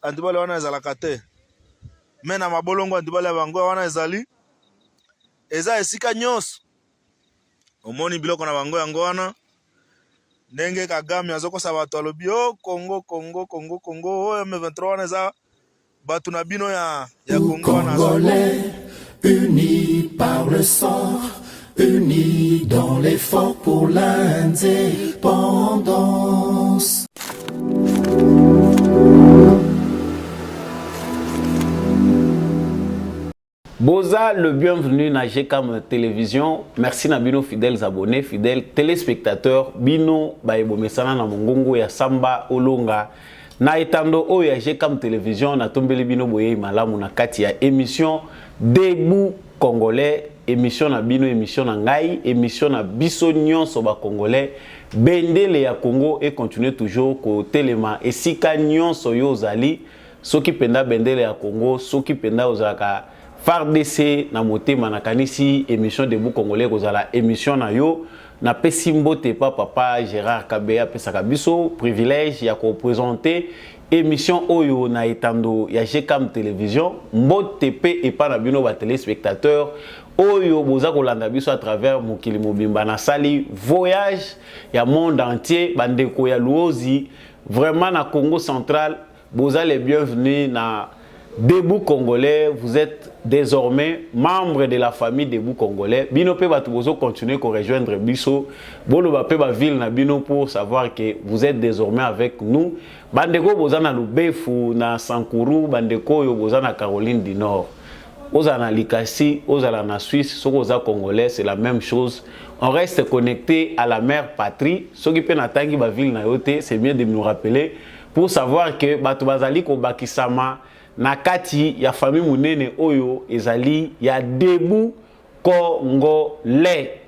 Andibale wana ezalaka te me na mabolongo andibale bango wana ezali eza esika nyonso omoni biloko na bango yango wana ndenge Kagame azokosa bato alobi Congo Congo Congo Congo oyo M23 wana eza bato na bino ya Congo wana Congolais unis par le sang, unis dans l'effort pour l'indépendance. Boza, le bienvenu na GCAM Télévision. Merci na bino fidèles abonnés, fidèles téléspectateurs. Bino baebo mesana na mongongo ya Samba Olonga. Na etando o ya GCAM Télévision na tombeli bino boye malamu na kati ya émission Debout Congolais, émission na bino, émission na ngai, émission na biso nyonso ba Congolais. Bendele ya Congo et continue toujours ko telema esika nyonso yo zali. Soki penda bendele ya Congo, soki penda ozaka FARDC na motema na kanisi émission Debout Congolais kozala émission na yo na pesimbo te papa Gérard Kabea pesaka biso privilège ya ko présenter émission oyo na etando ya GCAM Télévision mbote pe epa na bino ba téléspectateurs oyo boza kolanda biso à travers mokili mobimba na sali voyage ya monde entier bandeko ya luozi vraiment na Congo central boza les bienvenus na Debout Congolais, vous êtes désormais membre de la famille Debout Congolais. Bino pe batu bozo continuer ko rejoindre biso. Bolo ba pe ba ville na bino pour savoir que vous êtes désormais avec nous. Bandeko boza na Lubefu, na Sankuru, bandeko yo boza na Caroline du Nord. Oza na Likasi, oza na Suisse, soko oza Congolais, c'est la même chose. On reste connecté à la mère patrie. Soki pe na tangi ba ville na yote, c'est bien de nous rappeler pour savoir que batu bazali ko bakisama na kati ya famille munene oyo ezali ya Debout Congolais.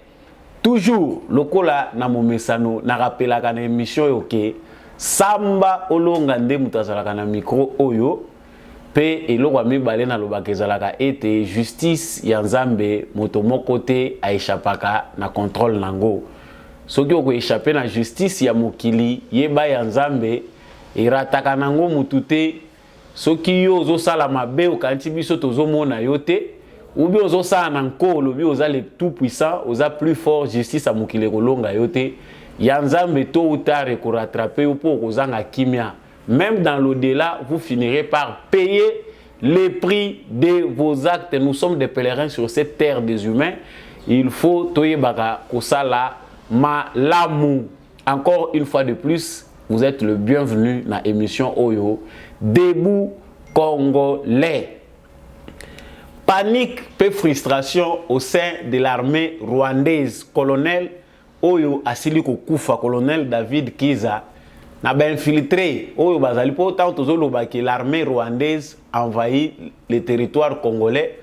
Toujours lokola na momesano na rappelaka na émission yoke Samba Olonga nde mutazalaka na micro oyo pe eloko mibale na lobaka ezalaka ete justice ya Nzambe moto moko te aishapaka na contrôle nango. Soki oko échapper na justice ya mokili yeba ya Nzambe irataka nango mutute. Soki yo ozo sala mabe okanti biso tozomona yo te ou bien ozo sala na nkolo bi oza le tout puissant oza plus fort justice a mokile kolonga yo te ya Nzambe tôt ou tard ko rattraper pour kozanga kimia. Même dans l'au-delà vous finirez par payer le prix de vos actes. Nous sommes des pèlerins sur cette terre des humains. Il faut toyebaka kosala malamu. Encore une fois de plus, vous êtes le bienvenu dans l'émission Oyo Debout Congolais. Panique et frustration au sein de l'armée rwandaise. Colonel Oyo Asiliko Koufa, colonel David Kiza, n'a pas infiltré. Oyo Bazali, pourtant, que l'armée rwandaise envahit le territoire congolais.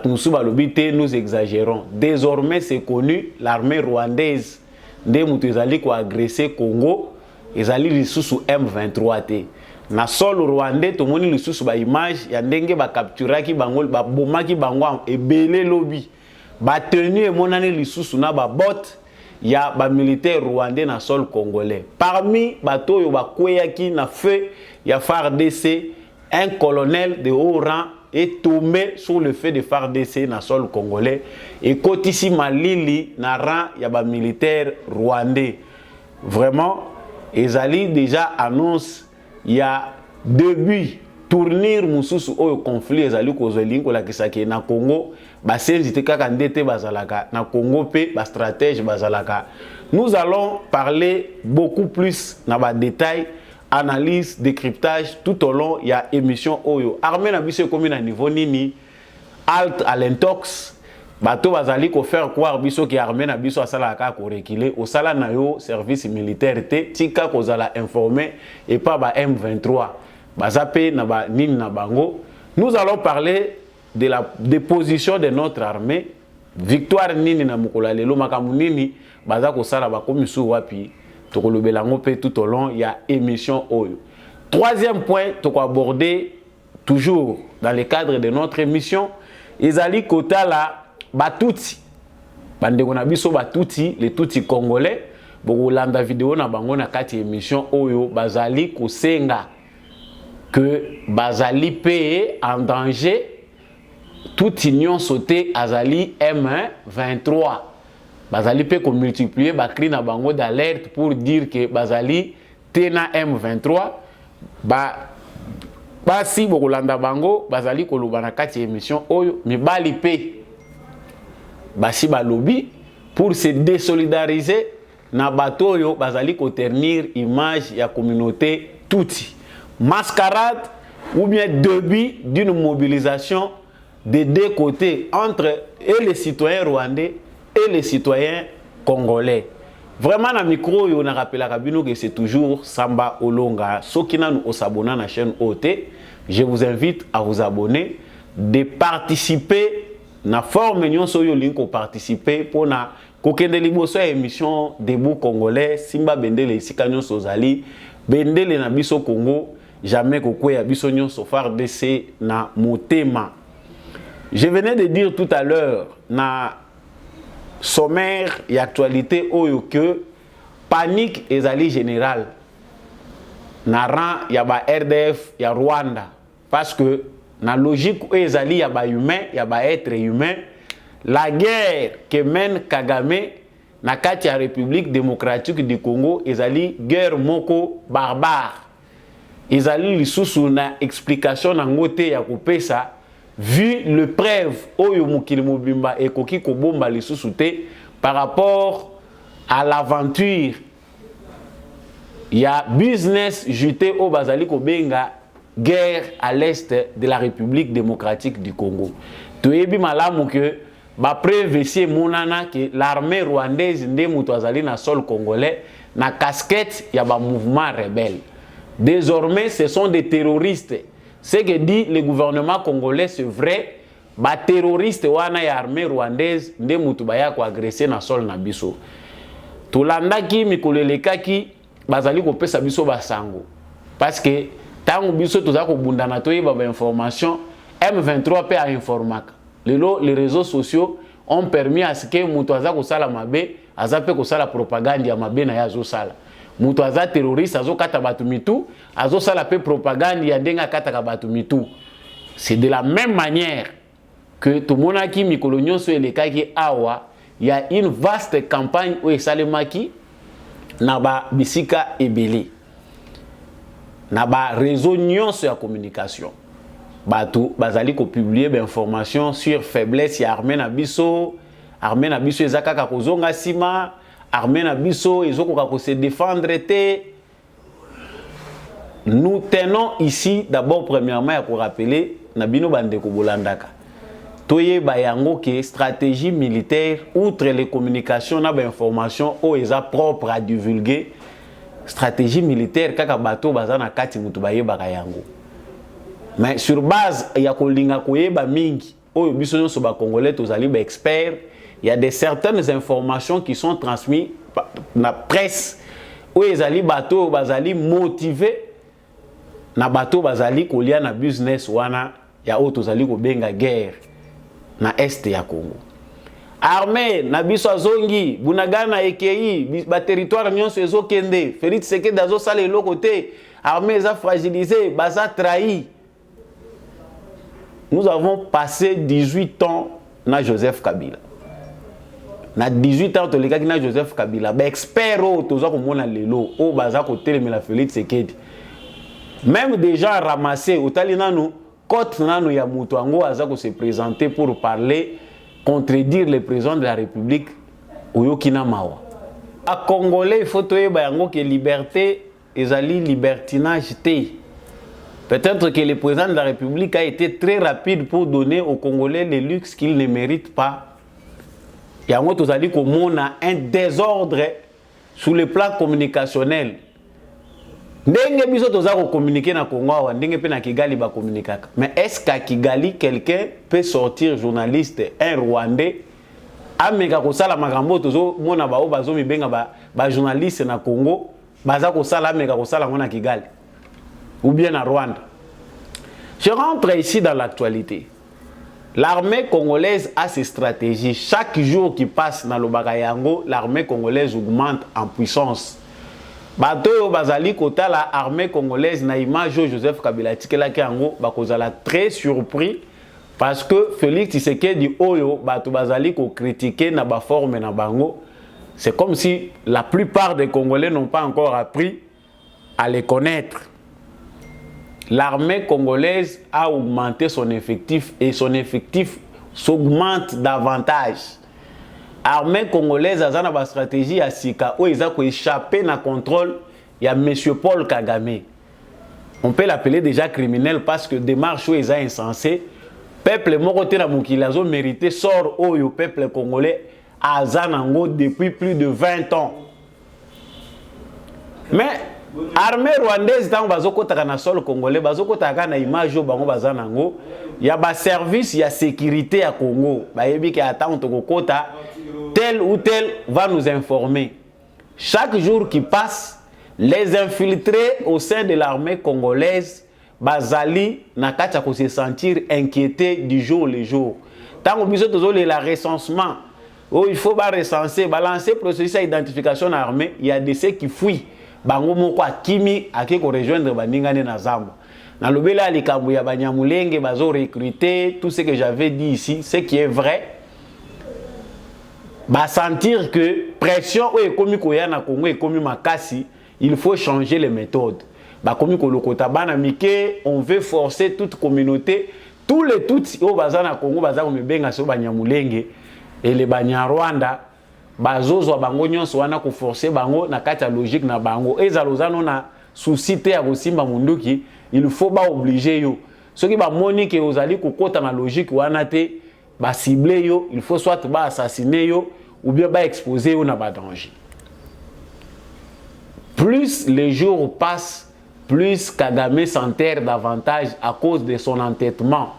Nous exagérons. Désormais, c'est connu, l'armée rwandaise, dès que agressé Congo, ils allaient sous M23 t. Na sol rwandais to moni lisusu ba image ya ndenge ba capturaki bango ba bomaki bango ebele lobby ba tenu monane lisusu na ba bot ya ba militaire rwandais na sol congolais. Parmi bato yo ba kweyaki na feu ya FARDC, un colonel de haut rang est tombé sur le feu de FARDC na sol congolais et kotisi malili na rang ya ba militaire rwandais. Vraiment ezali déjà annonce il y a début tournir mususu oyo conflit ezali kozweli ko la kisaki na Congo ba senzite kaka ndete bazalaka na Congo pe ba stratège bazalaka. Nous allons parler beaucoup plus na ba détail, analyse, décryptage tout au long il y a émission oyo. Armée na biso comme na niveau nini alt à l'intox. Bato bazali ko faire croire biso ki armée na biso asala ka ko reculer au sala na yo service militaire te tika ko zala informer et pas ba M23 bazape na ba nini na bango. Nous allons parler de la déposition de notre armée, victoire nini na mukola lelo makamu nini baza ko sala ba komisu wapi to ko lobelango pe tout au long il y a émission oyo. Troisième point to ko aborder toujours dans le cadre de notre émission ezali kota la Batuti, bandeko na biso Batuti, les Tutsi congolais, bokolanda vidéo na bango na kati émission oyo bazali kosenga que bazali paye en danger toute union sauté azali M23. Bazali peut multiplier bakri na bango d'alerte pour dire que bazali tena M23 si bokolanda bango bazali koloba na kati émission oyo mibali pe basi balobi pour se désolidariser na bato oyo bazali ko ternir image ya communauté Tutsi. Mascarade ou bien début d'une mobilisation des deux côtés entre les citoyens rwandais et les citoyens congolais. Vraiment, na micro, on a rappelé à que c'est toujours Samba Olonga. Ceux qui nous s'abonnent à la chaîne OT, je vous invite à vous abonner, de participer à la forme de participer pour na kokende liboso émission Debout Congolais, Simba Bendele Sikanyo Sozali, Bendele na biso Congo, jamais kokwe ya biso nyon sofar DC na motema. Je venais de dire tout à l'heure na sommaire et actualité oyo que panique ezali générale na rang ya ba RDF ya Rwanda parce que na logique ezali ya ba humain ya ba être humain la guerre que mène Kagame na kati ya République démocratique du Congo ezali guerre moko barbare ezali lisusu na explication na ngote ya kopesa vu le preuve oyo mukili mobimba ekoki kobomba lisusu te par rapport à l'aventure ya business juté au bazali kobenga guerre à l'est de la République démocratique du Congo. Toyebi malamu que ba preuve monana que l'armée rwandaise nde muto azali na sol congolais na casquette ya ba mouvement rebelle. Désormais ce sont des terroristes. Ce que dit le gouvernement congolais, c'est vrai. Les terroristes wana ya armée rwandaise nde mutu baya ko agresser na sol na biso. Tolandaki mikolelekaki bazali ko pesa biso basango. Parce que tango biso toza ko bundana toyeba ba information M23 pe a informaka. Les réseaux sociaux ont permis à ce que mutu aza ko sala mabe, aza pe ko sala propagande ya mabe na ya zo sala. Mutu aza terroriste azo kata batu mitu azo sala pe propagande ya ndenga kata ka batu mitu. C'est de la même manière que tout monaki mikolo nyonso elekaki awa il y a une vaste campagne où esalemaki na ba bisika ebele na ba réseau nyonso ya communication batu bazali ko publier ba information sur faiblesse ya armée na biso ezaka kozonga sima armée na biso ezokoka ko se défendre te. Nous tenons ici d'abord premièrement à rappeler nabino bandeko bolandaka toye bayango que stratégie militaire outre les communications na ba information o eza propre à divulguer stratégie militaire kaka bato bazana kati mutu bayeba yango mais sur base ya kolinga koyeba mingi o biso nyonso ba congolais tozali ba expert. Il y a certaines informations qui sont transmises par la presse où les ali bateau bazali motivés na bateau bazali kolia na business wana ya auto zali ko benga guerre na est ya Congo. Armée na biso azongi bunagana ekei ba territoire nyonso ezokende Félix Tshisekedi dazo sala eloko te armée za fragilisé baza trahi. Nous avons passé 18 ans na Joseph Kabila. Na 18 ans tolekaki na Joseph Kabila ba expert o toza ko mona lelo o baza ko telemela Félix Tshisekedi. Même des gens ramassés au talinano côte nano ya mutu ango aza ko se présenter pour parler contredire le président de la République oyokina mawa. A Congolais il faut toyeba yango que liberté ezali libertinage te. Peut-être que le président de la République a été très rapide pour donner aux Congolais le luxe qu'ils ne méritent pas. Yango tozali komona un désordre sur le plan communicationnel. Ndenge biso toza ko communiquer na Congo wa ndenge pe na Kigali ba communiquer. Mais est-ce qu'à Kigali quelqu'un peut sortir journaliste un Rwandais ameka ko sala makambo tozo mona ba o bazo mi benga ba journaliste na Congo baza ko sala ameka ko sala ngona Kigali ou bien à Rwanda. Je rentre ici dans l'actualité. L'armée congolaise a ses stratégies. Chaque jour qui passe dans le Bagayango, l'armée congolaise augmente en puissance. bato bazali kota la armée congolaise na image Joseph Kabila tikelaki yango bakozala très surpris parce que Félix Tshisekedi oyo bato bazali ko critiquer na ba forme na bango. C'est comme si la plupart des Congolais n'ont pas encore appris à les connaître. L'armée congolaise a augmenté son effectif et son effectif s'augmente davantage. L'armée congolaise a une stratégie à Sika où ils ont échappé na contrôle. Il y a M. Paul Kagame. On peut l'appeler déjà criminel parce que démarche où ils ont insensé. Peuple moroté na Mukilazo mérité sort au peuple congolais à Zanango depuis plus de 20 ans. Mais l'armée rwandaise tant bazoko na sol congolais bazoko na image bango bazanango il y a ba service il y a sécurité à Congo ba yebi ki attend to kota tel ou tel va nous informer. Chaque jour qui passe, les infiltrés au sein de l'armée congolaise bazali na kati ko se sentir inquiétés du jour le jour. Tant que biso tozole la recensement, oh il faut ba recenser, balancer processus d'identification armée, il y a des ceux qui fuient. Bango moko akimi ake ko rejoindre baningane na zamba. Na lobela likambo ya banyamulenge bazo recruter, tout ce que j'avais dit ici, ce qui est vrai. Ba sentir que pression o ekomi koya na Congo ekomi makasi, il faut changer les méthodes. Ba komi ko lokota bana mike, on veut forcer toute communauté, tous les Tutsi o bazana Congo bazako mebenga so banyamulenge et les banyarwanda bazozwa bango nyonso wana ko forcer bango na kati ya logique na bango ezalozano na souci te ya kosimba munduki, il faut ba obliger yo soki ba moni ke ozali kokota na logique wana te ba cibler yo, il faut soit ba assassiner yo ou bien ba exposer yo na ba danger. Plus les jours passent, plus Kagame s'enterre davantage à cause de son entêtement.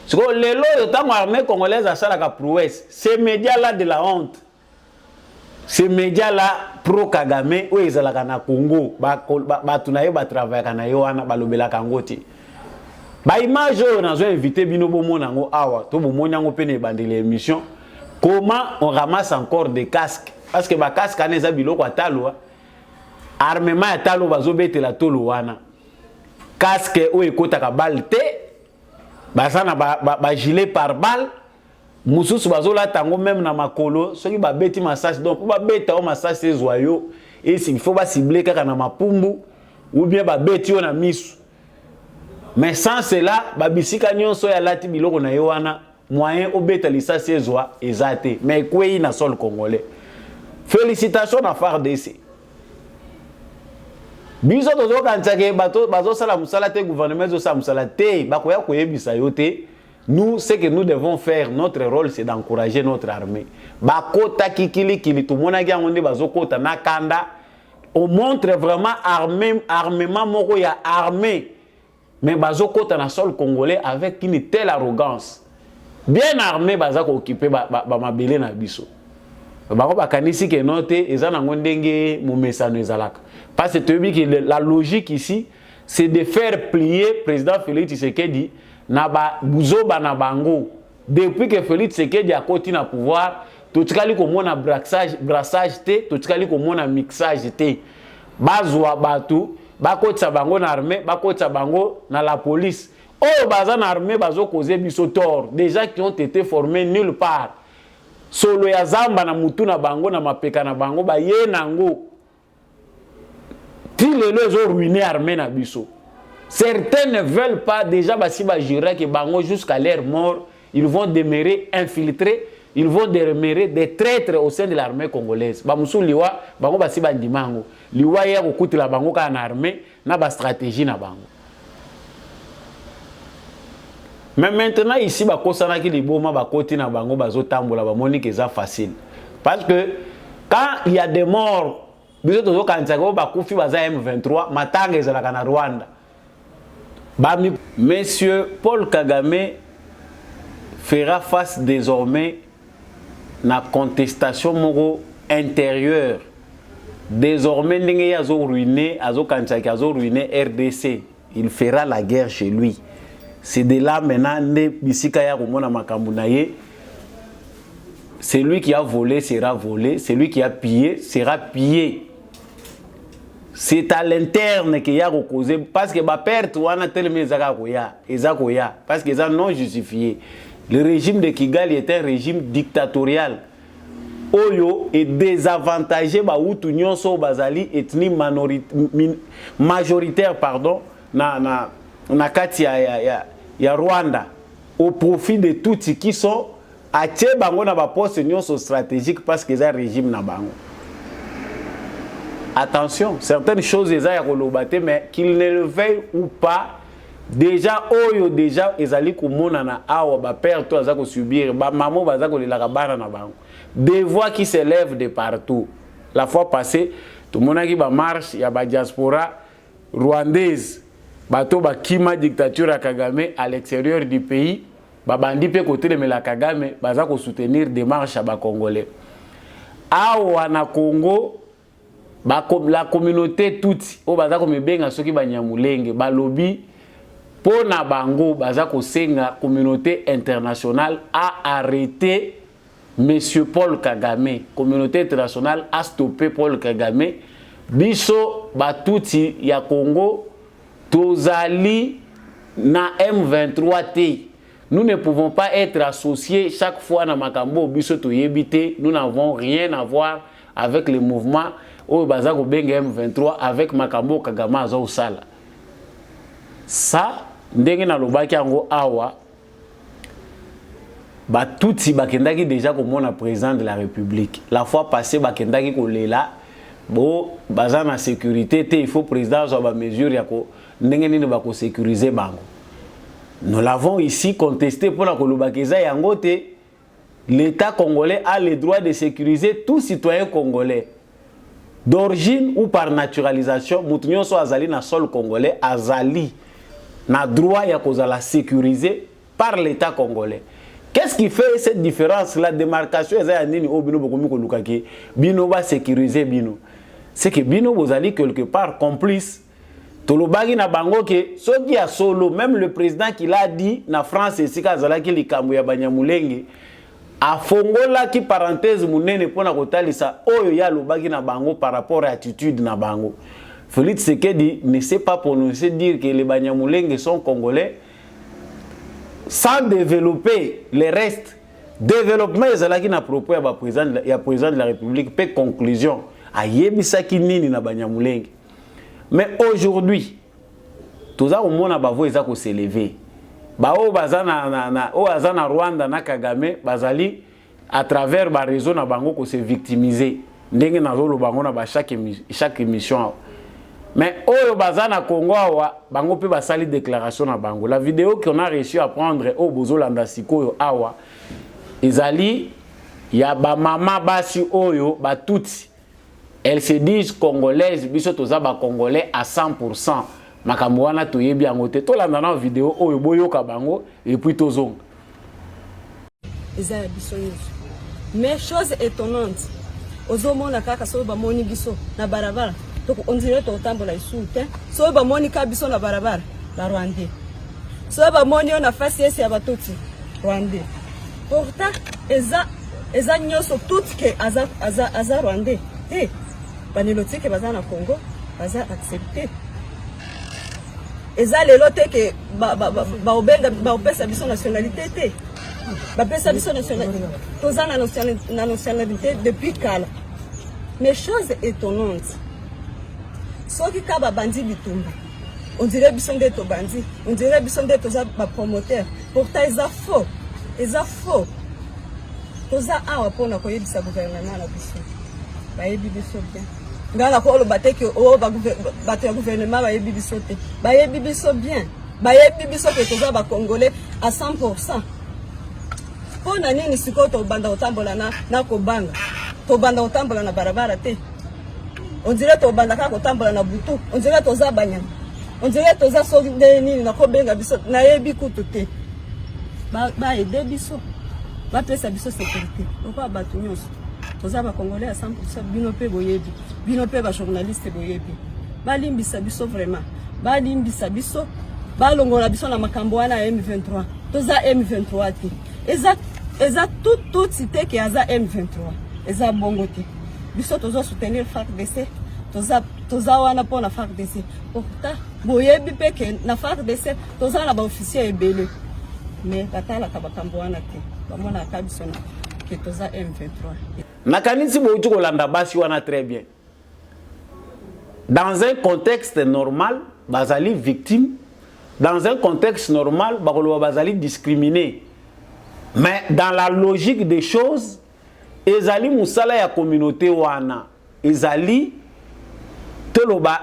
Ce que les lois de l'armée congolaise à la prouesse, ces médias-là de la honte, ces médias-là pro-Kagame, où ils sont na Congo, batunaye batravaye kana yo wana balobela kangoti. Ba image on a invité bino bomo nango awa, to bomo nango pene bandele émission. Comment on ramasse encore des casques? Parce que ba casque aneza biloko atalo, armement atalo bazobete la tolo wana. Casque o ekota balle te. Basana ba gilet par balle mususu bazola tango même na makolo soki ba beti massage donc ba beta o massage ces joyaux et s'il faut ba cibler kaka na mapumbu ou bien ba beti o na misu mais sans cela ba bisika nyonso ya lati biloko na yo wana moyen o beta lisa ces joies ezate mais kwei na sol congolais. Félicitations à FARDC. Biso tozo kantsake bazo sala musala te gouvernement zo sala musala te bakoya koyebisa yo te. Nous ce que nous devons faire, notre rôle c'est d'encourager notre armée. Bakota kikili kili tout mona ki ngonde bazo kota na kanda. On montre vraiment armement moko ya armée. Mais bazo kota na sol congolais avec une telle arrogance. Bien armé baza ko occuper ba mabele na biso. Bako bakanisi ke note eza na ngondenge mumesano ezalaka. Parce que la logique ici, c'est de faire plier président Félix Tshisekedi na ba buzoba na bango. Depuis que Félix Tshisekedi a continué à pouvoir, tout kali ko mona brassage te, tout kali ko mona mixage te. Bazwa batu, bakotsa bango na armée, bakotsa bango na la police. Oh baza na armée bazo causer biso tort. Des gens qui ont été formés nulle part. Solo ya zamba na mutu na bango na mapeka na bango ba ye nango. Ti les ont ruiné l'armée na biso. Certains ne veulent pas déjà basi ba jurer que bango jusqu'à leur mort, ils vont demeurer infiltrés, ils vont demeurer des traîtres au sein de l'armée congolaise. Ba musu liwa bango basi ba ndimango. Liwa ya kokutila bango ka na armée na ba stratégie na bango. Mais maintenant ici ba kosana ki liboma ba koti na bango bazo tambola ba moni que ça facile. Parce que quand il y a des morts biso tozo kantsako ba kufi baza M23 matanga ezalaka na Rwanda. Monsieur Paul Kagame fera face désormais na contestation moko intérieure. Désormais ndenge yazo ruiner azo kantsaki azo ruiner RDC. Il fera la guerre chez lui. C'est de là maintenant ne bisika ya komona makambu na ye. Celui qui a volé sera volé, celui qui a pillé sera pillé. c'est à l'interne qu'il y a causé parce que ba perte wana tellement ezakoya parce que ça non justifié. Le régime de Kigali est un régime dictatorial. Oyo est désavantagé ba utu nyonso bazali ethnie majoritaire pardon na kati ya Rwanda au profit de tous qui sont à bango na ba poste nyonso stratégique parce que ça régime na bango. Attention, certaines choses ya kolobate mais qu'ils ne le veuillent ou pas déjà oyo déjà ezali komona na awa ba père to azako subir ba maman bazako lelaka bana na bango. Des voix qui s'élèvent de partout. La fois passée, tout le monde a dit ba marche, il y a ba diaspora rwandaise, bato ba kima dictature à Kagame à l'extérieur du pays, ba bandi pe côté de la Kagame, bazako soutenir des marches à ba congolais. Awa na Congo, la communauté toute, o bazako mebenga soki ba nyamulenge, ba lobby pona bango bazako senga communauté internationale a arrêté Monsieur Paul Kagame, communauté internationale a stoppé Paul Kagame. Biso batuti ya Congo, tozali na M23T. Nous ne pouvons pas être associés chaque fois na makambo biso to yebite. Nous n'avons rien à voir avec le mouvement au bazako benga M23 avec makambo Kagame azo sala. Ça ndenge na lobaki yango awa Batouti bakendaki déjà comme on a président de la République. La fois passée bakendaki kolela bo bazana sécurité il faut président soit ba mesure ya ko ndenge nini ba ko sécuriser bango. Nous l'avons ici contesté pour la kolobakeza yango te. L'État congolais a le droit de sécuriser tout citoyen congolais d'origine ou par naturalisation. Mutunyo so azali na sol congolais azali na droit ya kozala sécurisé par l'État congolais. Qu'est-ce qui fait cette différence? La démarcation, bino va sécuriser bino. C'est que bino vous allez quelque part complice. Tolobagi na bango ke soki a solo, même le président qui l'a dit na France et sika zala ki likambo ya banyamulenge a fongola ki parenthèse munene pona kotalisa oyo ya lobagi na bango par rapport à attitude na bango. Félix Tshisekedi ne sait pas prononcer dire que les banyamulenge sont congolais. Sans développer les restes, développement ezalaki na propos ya président de la République pe conclusion ayebisaki nini na banyamulenge. Mais aujourd'hui, tout ça au monde bavo ezako s'élever. Ba o bazana o azana Rwanda na Kagame bazali à travers ba réseau na bango ko se victimiser. Ndenge na zolo bango na ba chaque émission. Mais au bazana Congo awa bango pe basali déclaration na bango. La vidéo qu'on a réussi à prendre au bozolanda sikoyo awa ezali ya ba mama basi oyo ba tuti. Elles se disent congolaises biso toza ba congolais à 100%. Makambo wana toyebi yango te. Tolanda na vidéo oyo boyoka bango et puis tozonga. Ezali biso nyonso. Mais chose étonnante. Ozomona kaka so ba moni biso na barabara. Donc on dirait que tambola isute so ba moni ka biso na barabara la Rwandais so ba moni on a face ya batoti Rwandais pourtant eza nyoso tout que aza Rwandais baneloti que baza na Congo baza accepté eza lelo te que ba obenga ba opesa biso nationalité te ba pesa biso nationalité toza na nationalité depuis kala. Mais chose étonnante soki kaba bandi bitumba on dirait bisonde to bandi on dirait bisonde to za ba promoteur pourtant eza faux toza awa pona ko yebisa gouvernement na biso ba yebi biso bien ngala ko lo bateke o ba bato ya gouvernement ba yebi biso te ba yebi biso bien ba yebi biso ke toza ba congolais à 100%. Pona nini siko to banda otambola na ko banga to banda otambola na barabara te. On dirait que banda ka kotambola na butu, on dirait toza banyama. On dirait toza so nini na ko benga biso na yebi kutu te. Ba aider biso. Ba pesa biso sécurité. Pourquoi batu nyonso? Toza ba congolais à 100% bino pe boyebi. Bino pe ba journaliste boyebi. Ba limbisa biso vraiment. Ba limbisa biso. Ba longola biso na makambo wana M23. Toza M23 te. Eza tout cité que aza M23. Eza bongo te. Biso tozo soutenir FARDC, toza toza wana po na FARDC pourtant boyebi pe ke na FARDC toza na ba officier ebele mais batala ka bakambo wana te bamona kabisona ke toza M23 nakanisi bouti kolanda basi wana très bien dans un contexte normal bazali victime dans un contexte normal bakolo bazali discriminé mais dans la logique des choses ezali musala ya communauté wana ezali toloba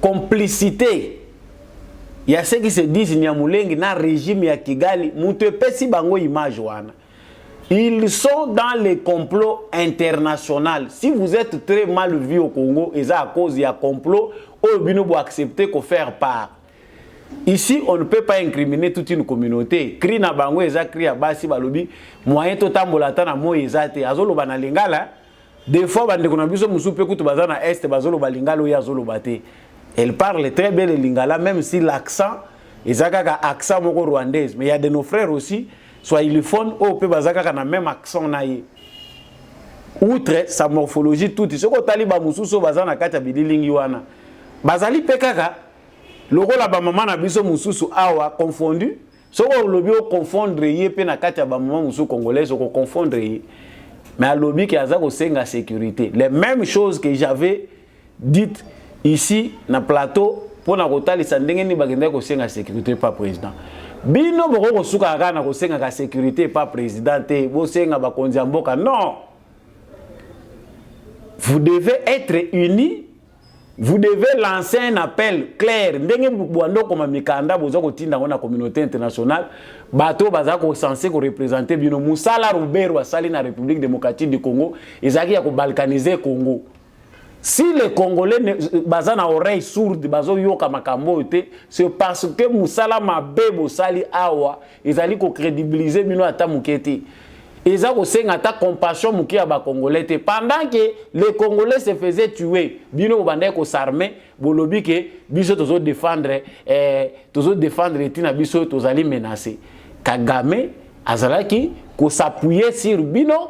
complicité il y a ceux qui se disent Nyamulenge na régime ya Kigali mutu pesi bango image wana ils sont dans les complots internationaux. Si vous êtes très mal vu au Congo et ça à cause il y a complot au bino pour accepter qu'on faire part. Ici, on ne peut pas incriminer toute une communauté. Cri na bango eza cri ya basi balobi moyen to tambolata na mo ezate azolo bana lingala des fois bande kona biso musupe kutu bazana est bazolo balingalo ya zolo bate. Elle parle très bien le lingala même si l'accent ezaka ka accent moko rwandaise mais il y a de nos frères aussi soit il font au peu bazaka kana même accent na ye. Outre sa morphologie tout ce ko taliba mususo bazana kata bidilingi wana. Bazali pekaka lokola ba mama na biso mususu awa confondu soko lobi o confondre ye pe na kati ya ba mama mususu congolais ko confondre ye mais à lobi ki aza ko senga sécurité les mêmes choses que j'avais dites ici na plateau pour na kotalisa ndenge ni bagenda ko senga sécurité pas président bino boko ko suka kana ko senga ka sécurité pas président te bo senga ba konzi mboka non vous devez être unis. Vous devez lancer un appel clair. Ndenge bwando koma mikanda bozo kotinda na communauté internationale, bato bazako censé représenter bino musala Rubero asali na République démocratique du Congo, ezaki ya ko balkaniser Congo. Si les Congolais bazana oreille sourde bazo yoka makambo te, c'est parce que musala mabebo sali awa, ezali ko crédibiliser bino ata mukete. Ils ont aussi une compassion mukia ba Congolais. Pendant que les Congolais se faisaient tuer, bino bandé ko s'armer, bolobi que biso tozo défendre etina biso tozali menacer. Kagame azalaki ko s'appuyer sur bino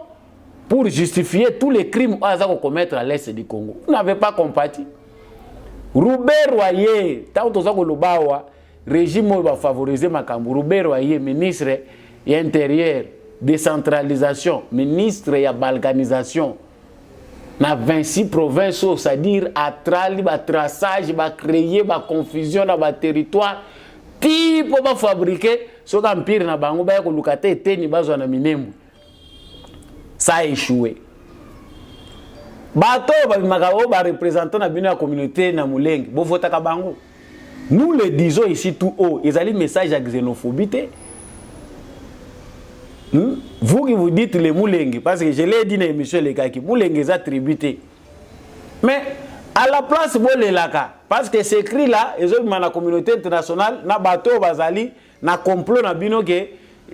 pour justifier tous les crimes qu'on commettre à l'est du Congo. Vous n'avez pas compati. Robert Royer, tant tozo ko lobawa, régime va favoriser makambu. Robert Royer, ministre intérieur décentralisation, ministre et balkanisation, dans 26 provinces, c'est-à-dire à traçage, à créer, à confusion dans le territoire, type pour fabriquer, ce qu'empire na bango ba ko lukate teni bazo na minembu. Ça a échoué. Bato ba makao ba représentant na bino la communauté na Mulenge, bo vota ka bango. Nous le disons ici tout haut, ils allaient message à xénophobie. Vous qui vous dites les Mulenge, parce que je l'ai dit dans l'émission les Kaki, Mulenge est attribué. Mais à la place de l'Aka, parce que c'est écrit là, ils ont dans la communauté internationale, na bateau bazali, na complot na bino que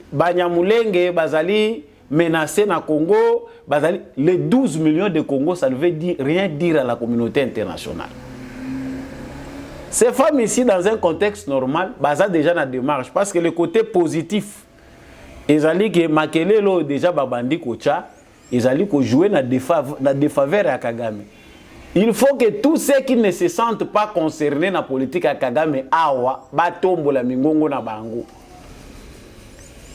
Banya Mulenge bazali menacé na Congo, bazali les 12 millions de Congo, ça ne veut dire, rien dire à la communauté internationale. Ces femmes ici, dans un contexte normal, bazali déjà dans la démarche, parce que le côté positif, ils allaient que Makelelo déjà babandi kocha, ils allaient que jouer na défaveur à Kagame. Il faut que tous ceux qui ne se sentent pas concernés dans la politique à Kagame awa batombo la mingongo na bango.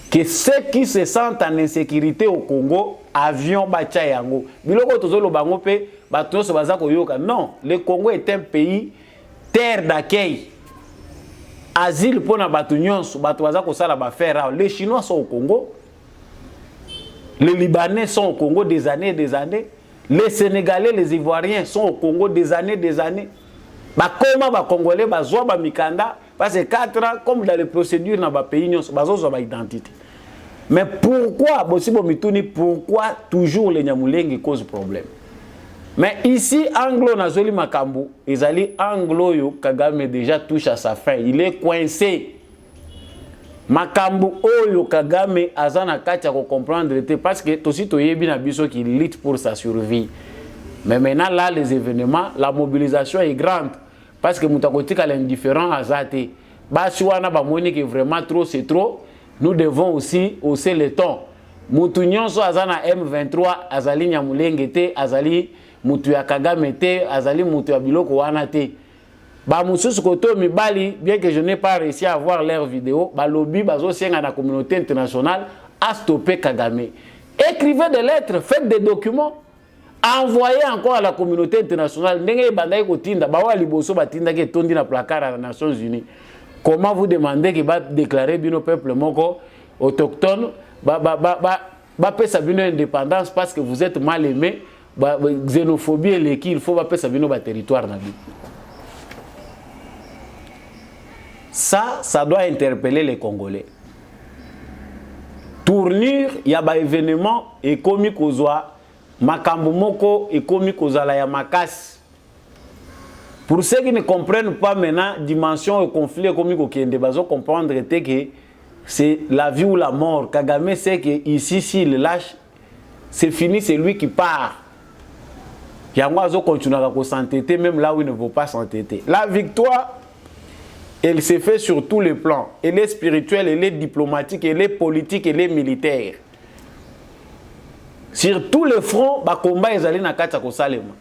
Que ceux qui se sentent en insécurité au Congo avion bacha yango. Biloko tozolo bango pe bato so bazako yoka. Non, le Congo est un pays terre d'accueil. Asile pour na bato nyonso bato bazako sala ba faire. Les Chinois sont au Congo. Les Libanais sont au Congo des années et des années. Les Sénégalais, les Ivoiriens sont au Congo des années et des années. Comment les Congolais bazwa ba mikanda parce que 4 ans comme dans les procédures dans ba pays nyonso bazwa ba identité. Mais pourquoi pourquoi toujours les Nyamulenge cause problème? Mais ici Anglo Nazoli Makambu, ezali Anglo yo Kagame déjà touche à sa fin, il est coincé. Makambu oyo Kagame azana kacha ko comprendre parce que tosi toyebi na biso qui lutte pour sa survie. Mais maintenant là les événements, la mobilisation est grande parce que mutakotika l'indifférent azate. Basi wana ba moni que vraiment trop c'est trop. Nous devons aussi hausser le ton. Mutu nyonso azana M23 azali Nyamulenge te azali mutu ya Kagame te azali mutu ya biloko wana te ba mususu koto mibali bien que je n'ai pas réussi à voir leur vidéo ba lobby bazo senga na communauté internationale à stopper Kagame. Écrivez des lettres, faites des documents, envoyez encore à la communauté internationale. Ndenge bandai kotinda ba wa liboso batinda ke tondi na placard à les Nations Unies. Comment vous demandez qu'il va déclarer bino peuple moko autochtone ba pesa bino indépendance parce que vous êtes mal aimé, xénophobie et l'équipe, il faut ba pesa bino ba territoire na bi. Ça doit interpeller les Congolais. Tournure, il y a des événements et comme kozwa makambo moko et comme kozala ya makasi. Pour ceux qui ne comprennent pas maintenant dimension et conflit comme kokende bazo comprendre que c'est la vie ou la mort. Kagame sait que ici s'il lâche c'est fini, c'est lui qui part. Yango azo continuer à s'entêter même là où il ne veut pas s'entêter. La victoire elle s'est faite sur tous les plans. Elle est spirituelle, elle est diplomatique, elle est politique, elle est militaire. Sur tous les fronts, ba combat ezali na kati ya kosalema.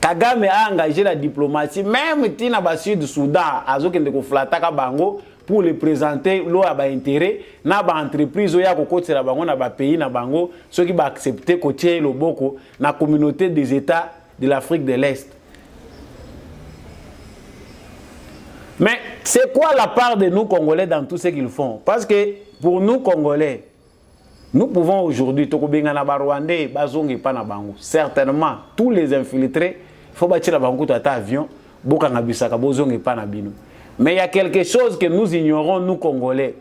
Kagame a engagé la diplomatie, même tina ba sud Soudan, azokende ko flataka bango pour les présenter lo a ba intérêt na ba entreprise oya ko kotela bango na ba pays na bango, ceux qui ba accepter ko tie loboko na communauté des États de l'Afrique de l'Est. Mais c'est quoi la part de nous Congolais dans tout ce qu'ils font? Parce que pour nous Congolais, nous pouvons aujourd'hui, certainement, tous les infiltrés, il faut bâtir un avion, mais il y a quelque chose que nous ignorons, nous Congolais.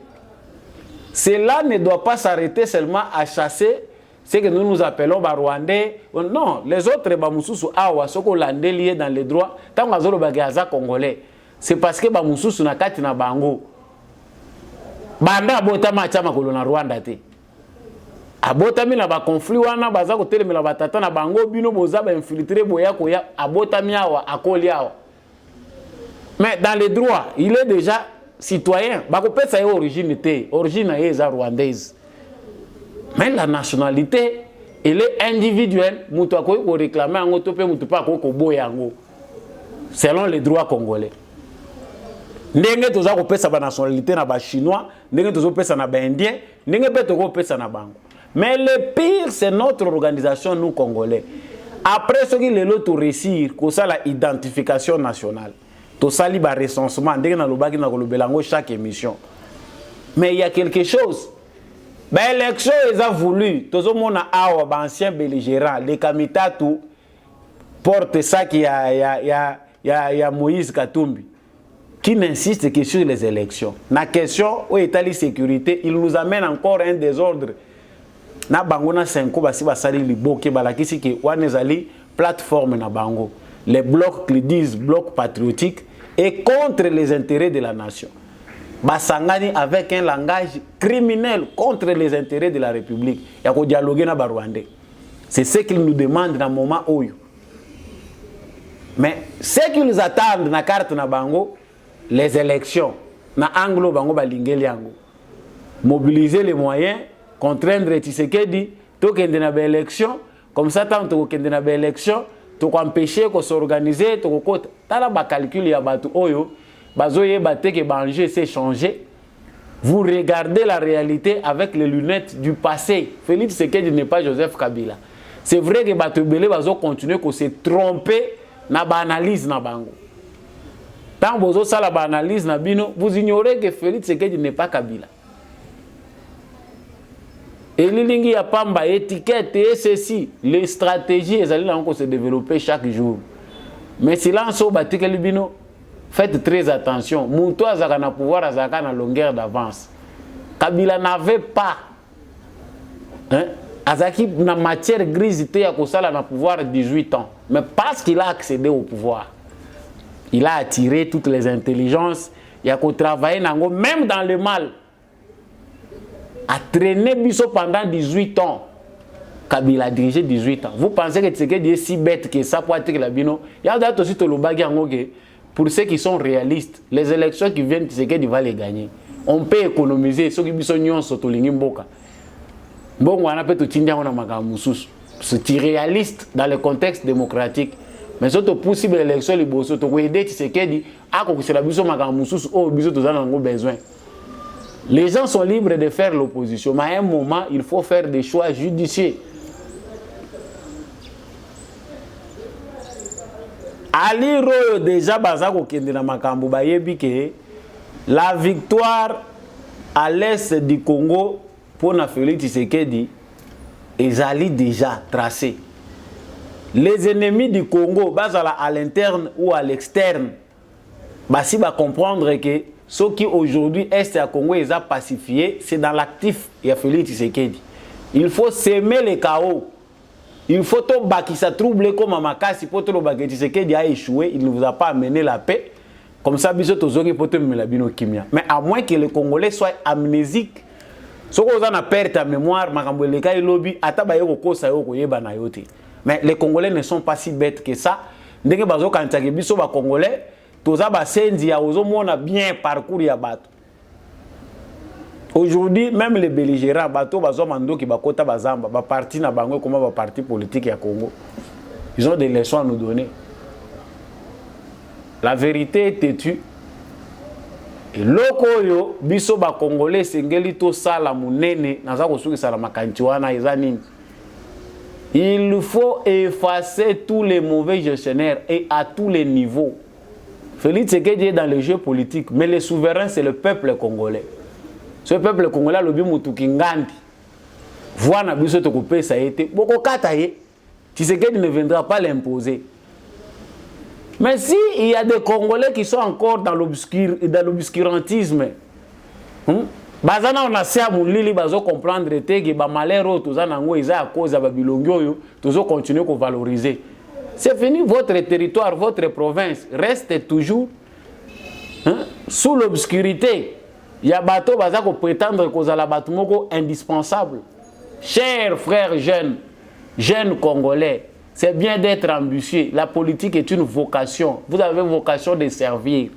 Cela ne doit pas s'arrêter seulement à chasser ce que nous appelons Rwandais. Non, les autres, ceux qui ont liés dans les droits, tant que nous Congolais. C'est parce que bamususu na kati na bango banda abota machama kolona Rwanda te abota mina ba conflit wana baza ko telemela batata na bango bino boza ba infiltrer boya ko ya abota miawa akoli awa. Mais dans les droits il est déjà citoyen ba ko pesa yo origine te origine eza rwandaise. Mais la nationalité elle est individuelle mutu akoyi ko réclamer ngo to pe mutu pa ko boya ngo selon les droits congolais. Ndenge toza ko pesa ba nationalité na ba chinois, ndenge tozo pesa na ba indien, ndenge pe to ko pesa na bango. Mais le pire c'est notre organisation nous congolais. Après ce qui le lot to réussir, ko ça la identification nationale. To sali ba recensement ndenge na lobaki na ko lobelango chaque émission. Mais il y a quelque chose. Ba élection ils ont voulu, tozo mona awa ba ancien belligérant, les Kamitatu porte ça qui ya Moïse Katumbi. Qui n'insiste que sur les élections. La question où est la sécurité, il nous amène encore un désordre. Na bango na 5 basi basali liboke balakisi ke wanezali plateforme na bango. Les blocs qui disent blocs patriotiques et contre les intérêts de la nation. Basangani avec un langage criminel contre les intérêts de la République. Ya ko dialoguer na Rwandais. C'est ce qu'ils nous demandent dans le moment où. Mais ce qu'ils attendent na carte na bango les élections na anglo bango balingeli yango mobiliser les moyens contraindre Tshisekedi to kende na ba élection comme ça tant to kende na ba élection to empêcher ko s'organiser to ko tala ba calcul ya batu oyo bazoye bateke ba enjeu s'est changé. Vous regardez la réalité avec les lunettes du passé. Félix Tshisekedi n'est pas Joseph Kabila. C'est vrai que batu belé bazo continuer ko se tromper na ba analyse na bango. Tant que vous avez l'analyse, vous ignorez que Félix Tshisekedi n'est pas Kabila. Et il y a pas d'étiquette et ceci. Les stratégies, elles allaient se développer chaque jour. Mais si l'on se bat, faites très attention. Moutou a un pouvoir à la longueur d'avance. Kabila n'avait pas. Azaki na matière grise, il a un pouvoir de 18 ans. Mais parce qu'il a accédé au pouvoir. Il a attiré toutes les intelligences. Il a travaillé même dans le mal. A traîné Bisso pendant 18 ans. Kabila a dirigé 18 ans. Vous pensez que Tshisekedi est si bête que ça pour être la bino? Il y a aussi pour ceux qui sont réalistes, les élections qui viennent, Tshisekedi va les gagner. On peut économiser ceux qui sont nyonso to lingi mboka. Mbongo ana pe to tindia ona makamususu. c'est irréaliste dans le contexte démocratique. Mais surtout possible l'élection liboso to aider Tshisekedi à ko la biso makamususu o biso to zana ngo besoin. Les gens sont libres de faire l'opposition, mais à un moment il faut faire des choix judicieux. Ali Royo déjà bazako kende na makambo bayebi ke la victoire à l'est du Congo pour na Félix Tshisekedi ezali déjà tracé. Les ennemis du Congo, à l'interne ou à l'externe, si va comprendre que ce qui aujourd'hui est à Congo est pacifié, c'est dans l'actif il a fallu Tshisekedi. Il faut s'aimer le chaos. Il faut tout qui ça trouble comme Makasi pour tout le Tshisekedi a échoué, il ne vous a pas amené la paix. Comme ça, biso tozoki pour te melabino kimia. Mais à moins que les Congolais soient amnésiques, ce qu'on a perdu ta mémoire, makambo le kai lobby, ataba yoko kosa yoko yeba na yote. Mais les Congolais ne sont pas si bêtes que ça. Ndenge bazo kantaki biso ba Congolais, toza ba sendi ya ozo mona bien parcours ya bato. Aujourd'hui, même les belligérants, bato bazo mando ki bakota bazamba, ba parti na bango comme ba parti politique ya Congo. Ils ont des leçons à nous donner. La vérité est têtue. Et lokoyo biso ba Congolais sengeli to sala munene naza kosuki sala makanti wana eza nini. Il faut effacer tous les mauvais gestionnaires et à tous les niveaux. Félix Tshisekedi est dans le jeu politique, mais le souverain, c'est le peuple congolais. Ce peuple congolais, le Bimoutoukingandi, voit na biso tokopé ça a été. Boko kataye, Tshisekedi ne viendra pas l'imposer. Mais si il y a des Congolais qui sont encore dans l'obscurantisme, bazana on a ça mon lili bazo comprendre que ba malheur tozana ngo eza à cause ba bilongyo yo tozo continuer ko valoriser. C'est fini, votre territoire, votre province reste toujours sous l'obscurité. Il y a bateau bazako prétendre que la bateau moko indispensable. Chers frères jeunes Congolais, c'est bien d'être ambitieux. La politique est une vocation. Vous avez vocation de servir.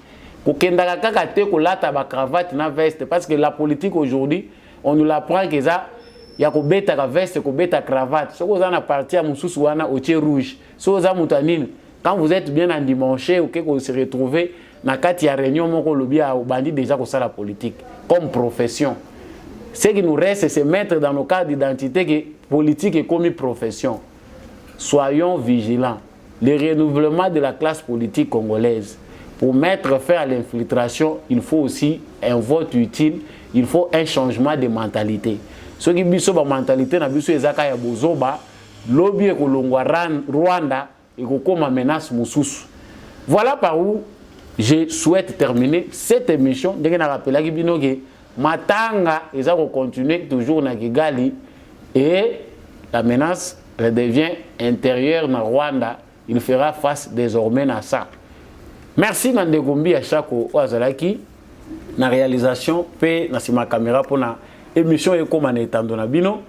Parce que la politique aujourd'hui, on nous l'apprend que ça, il y a une veste, une cravate. Si vous avez parti à Moussouana au tiers rouge, si vous avez quand vous êtes bien endimanché ou que vous se retrouvez dans la réunion, au bandit déjà que ça la politique comme profession. Ce qui nous reste, c'est se mettre dans nos cadres d'identité que politique est comme une profession. Soyons vigilants. Le renouvellement de la classe politique congolaise. Pour mettre fin à l'infiltration, il faut aussi un vote utile, il faut un changement de mentalité. Ce qui est la mentalité, c'est que bozoba, lobby kolongwa Rwanda et comme menace mususu. Voilà par où je souhaite terminer cette émission. Je vais rappeler que Matanga va continuer toujours na Kigali et la menace redevient intérieure na Rwanda. Il fera face désormais à ça. Merci Nandegombi à chaque Oazalaki, na réalisation, pe na sima caméra pour la émission et comme en étant na bino.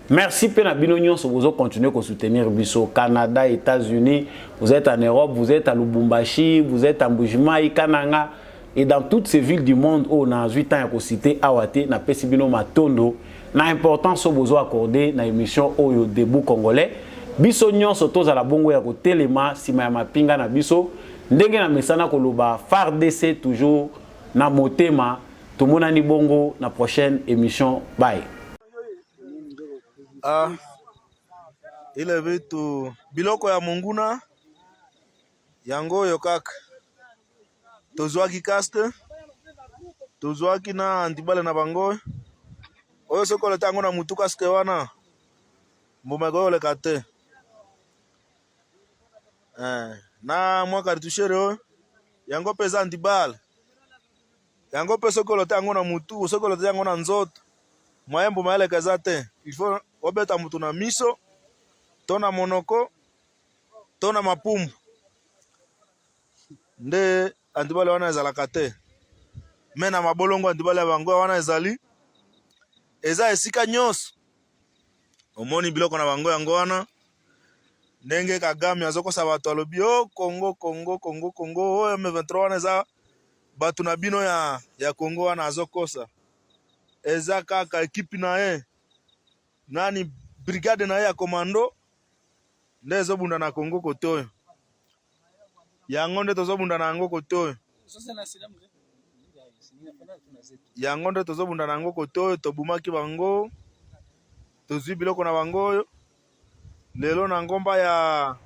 Merci pe na bino nyon so vous continuer à soutenir biso Canada, États-Unis, vous êtes en Europe, vous êtes à Lubumbashi, vous êtes en Bujimaï, Kananga et dans toutes ces villes du monde où na 8 ans à cité Awate na pesi bino matondo na importance so vous accordé na émission Oyo Debout Congolais. Biso nyon so toza la bongo ya ko telema sima ya mapinga na biso. Ndenge na mesana koloba FARDC toujours na motema tomona ni bongo na prochaine émission bye. Ile vitu biloko ya munguna yango yo kaka tozwaki kaste tozwaki na antibale na bango oyo sokolo tango na mutu kaste wana mboma go le kate na mwa kartushere yango pesa antibale yango pesa sokolo tango na mutu sokolo tango na nzoto mwayembo maele kazate il faut obeta mutu na miso tona monoko tona mapumbu nde antibale wana ezalaka te me na mabolongo antibale ya bango wana ezali eza esika nyonso omoni biloko na bango yango wana ndenge Kagame azokosa bato alobi o Congo o M23 wana eza bato na bino ya Congo wana azokosa eza kaka ekipi na ye nani brigade na ye ya komando nde ezobunda na Congo kote oyo. Yango nde tozobunda na yango kote oyo. Yango nde tozobunda na yango kote oyo, tobumaki bango, tozwi biloko na bango oyo. Lelo na ngomba ya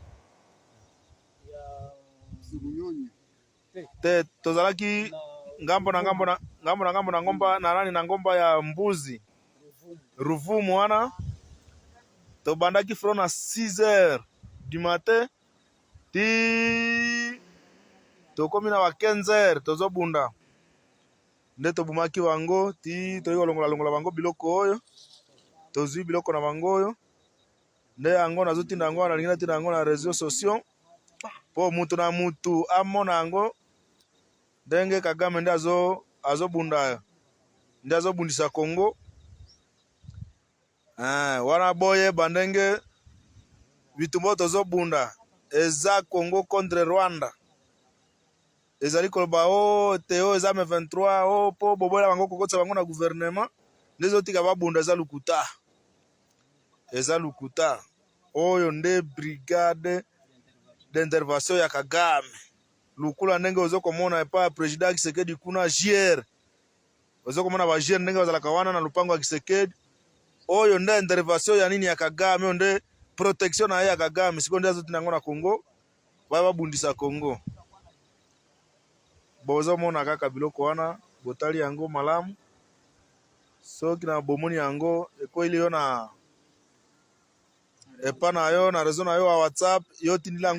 te tozalaki ngambo na ngomba na nani na ngomba ya Mbuzi Ruvumu wana, tobandaki front na 6h du matin ti tokomi na 15h tozobunda, nde tobumaki bango ti toyi kolongola bango biloko oyo, tozwi biloko na bango oyo, nde yango nazotinda yango na lingina tinda yango na réseaux sociaux po mutu na mutu amona yango ndenge Kagame nde azobunda, nde azobundisa Congo. Wana boye bandenge bitumbo tozobunda eza Congo contre Rwanda. Ezali koloba teo eza M23 po bobola bango kokotsa bango na gouvernement, ndezotika babunda eza lukuta. Eza lukuta. Oyo nde brigade d'intervention ya Kagame. Lukula ndenge ozokomona epa president Kisekedi kuna JR. Ozokomona ba JR ndenge bazalaka wana na lupango ya Kisekedi. Oyo nde intervention ya nini ya Kagame, oyo nde protection na ya Kagame. Siko nde azotinda yango na Congo, babundisa Congo. Bozomona kaka biloko wana, botali yango malamu. Soki na bomoni yango ekoili yo na epa na yo na réseau na yo wa WhatsApp, yo tindila